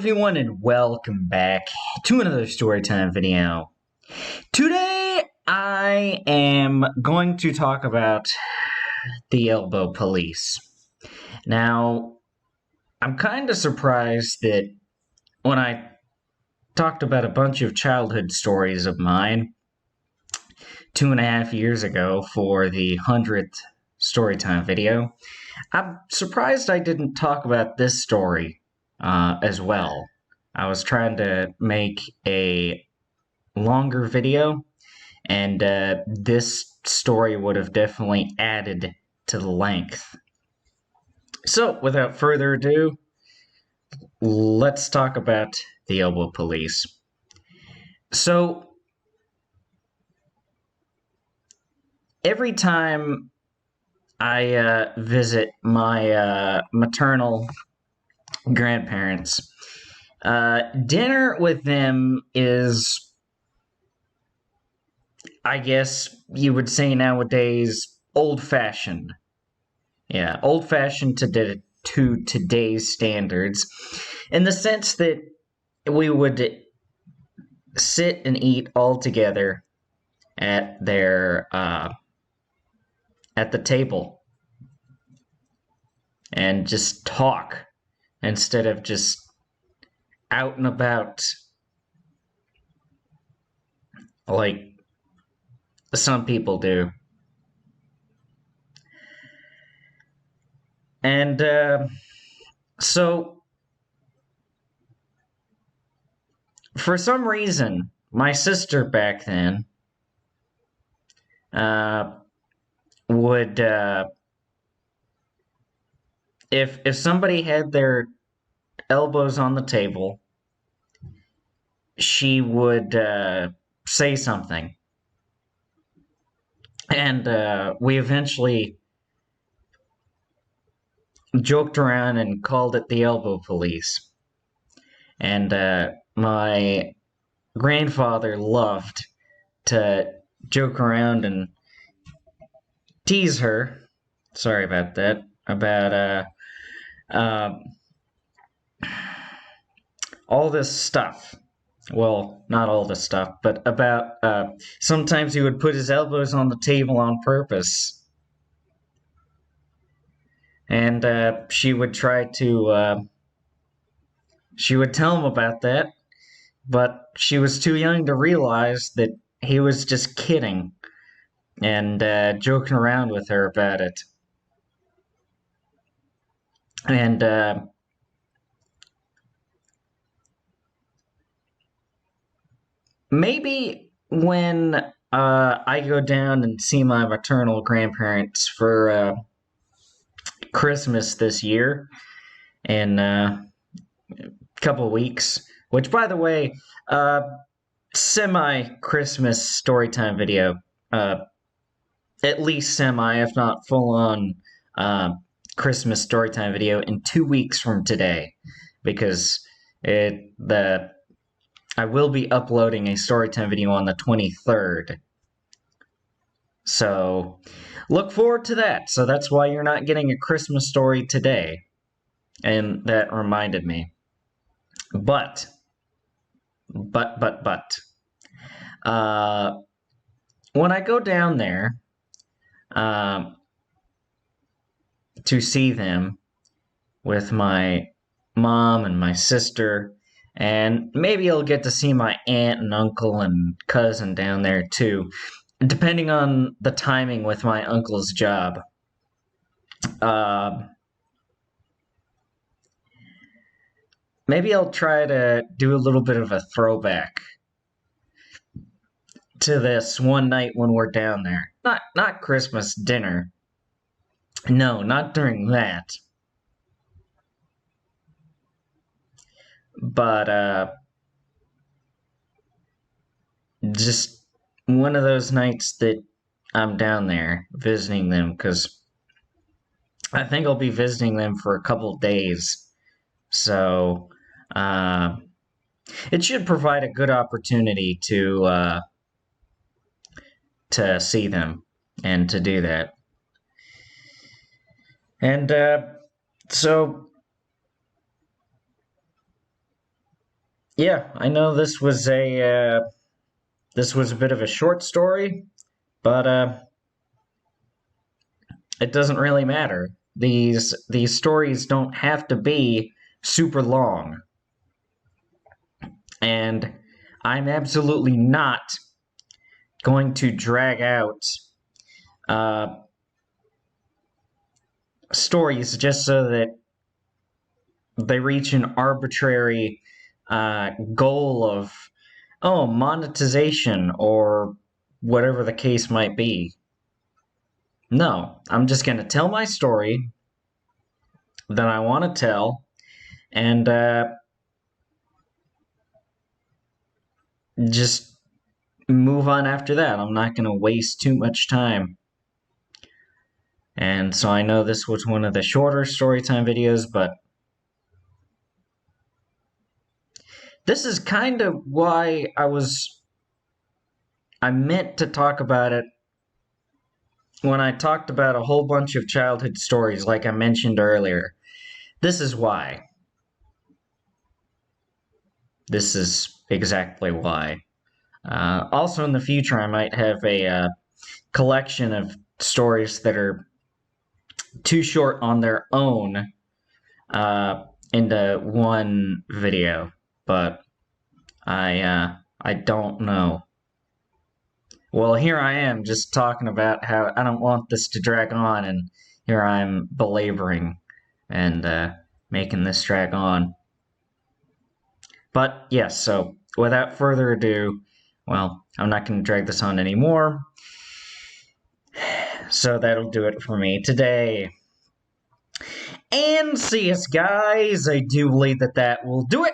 everyone, and welcome back to another Storytime video. Today, I am going to talk about the Elbow Police. Now, I'm kind of surprised that when I talked about a bunch of childhood stories of mine 2.5 years ago for the 100th Storytime video, I'm surprised I didn't talk about this story as well. I was trying to make a longer video, and this story would have definitely added to the length. So, without further ado, let's talk about the Elbow Police. So, every time I visit my maternal grandparents, dinner with them is, I guess you would say nowadays, old-fashioned. Yeah, old-fashioned to today's standards, in the sense that we would sit and eat all together at their at the table and just talk instead of just out and about like some people do. And so, for some reason, my sister back then would, if somebody had their elbows on the table, she would say something. And we eventually joked around and called it the Elbow Police. And my grandfather loved to joke around and tease her, sorry about that, about all this stuff. Well, not all this stuff, but about sometimes he would put his elbows on the table on purpose. And she would try to, she would tell him about that, but she was too young to realize that he was just kidding and joking around with her about it. And maybe when I go down and see my maternal grandparents for Christmas this year in a couple of weeks, which, by the way, semi-Christmas storytime video, at least semi, if not full-on Christmas storytime video in 2 weeks from today, because I will be uploading a storytime video on the 23rd. So, look forward to that. So that's why you're not getting a Christmas story today. And that reminded me. But, when I go down there, to see them with my mom and my sister, and maybe I'll get to see my aunt and uncle and cousin down there too, depending on the timing with my uncle's job. Maybe I'll try to do a little bit of a throwback to this one night when we're down there. Not Christmas dinner. No, not during that. But just one of those nights that I'm down there visiting them, because I think I'll be visiting them for a couple days. So it should provide a good opportunity to see them and to do that. And so yeah, I know this was a bit of a short story, but it doesn't really matter. These stories don't have to be super long, and I'm absolutely not going to drag out uh, stories just so that they reach an arbitrary goal of monetization or whatever the case might be. No, I'm just going to tell my story that I want to tell, and just move on after that. I'm not going to waste too much time. And so I know this was one of the shorter storytime videos, but this is kind of why I meant to talk about it when I talked about a whole bunch of childhood stories, like I mentioned earlier. This is why. This is exactly why. Also, in the future, I might have a collection of stories that are too short on their own into one video, but I don't know. Well, here I am just talking about how I don't want this to drag on, and here I'm belaboring and making this drag on. But yes, so without further ado, well, I'm not going to drag this on anymore. So that'll do it for me today. And see us, guys. I do believe that will do it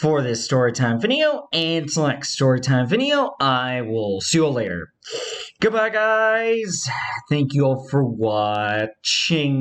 for this storytime video. And until next storytime video, I will see you all later. Goodbye, guys. Thank you all for watching.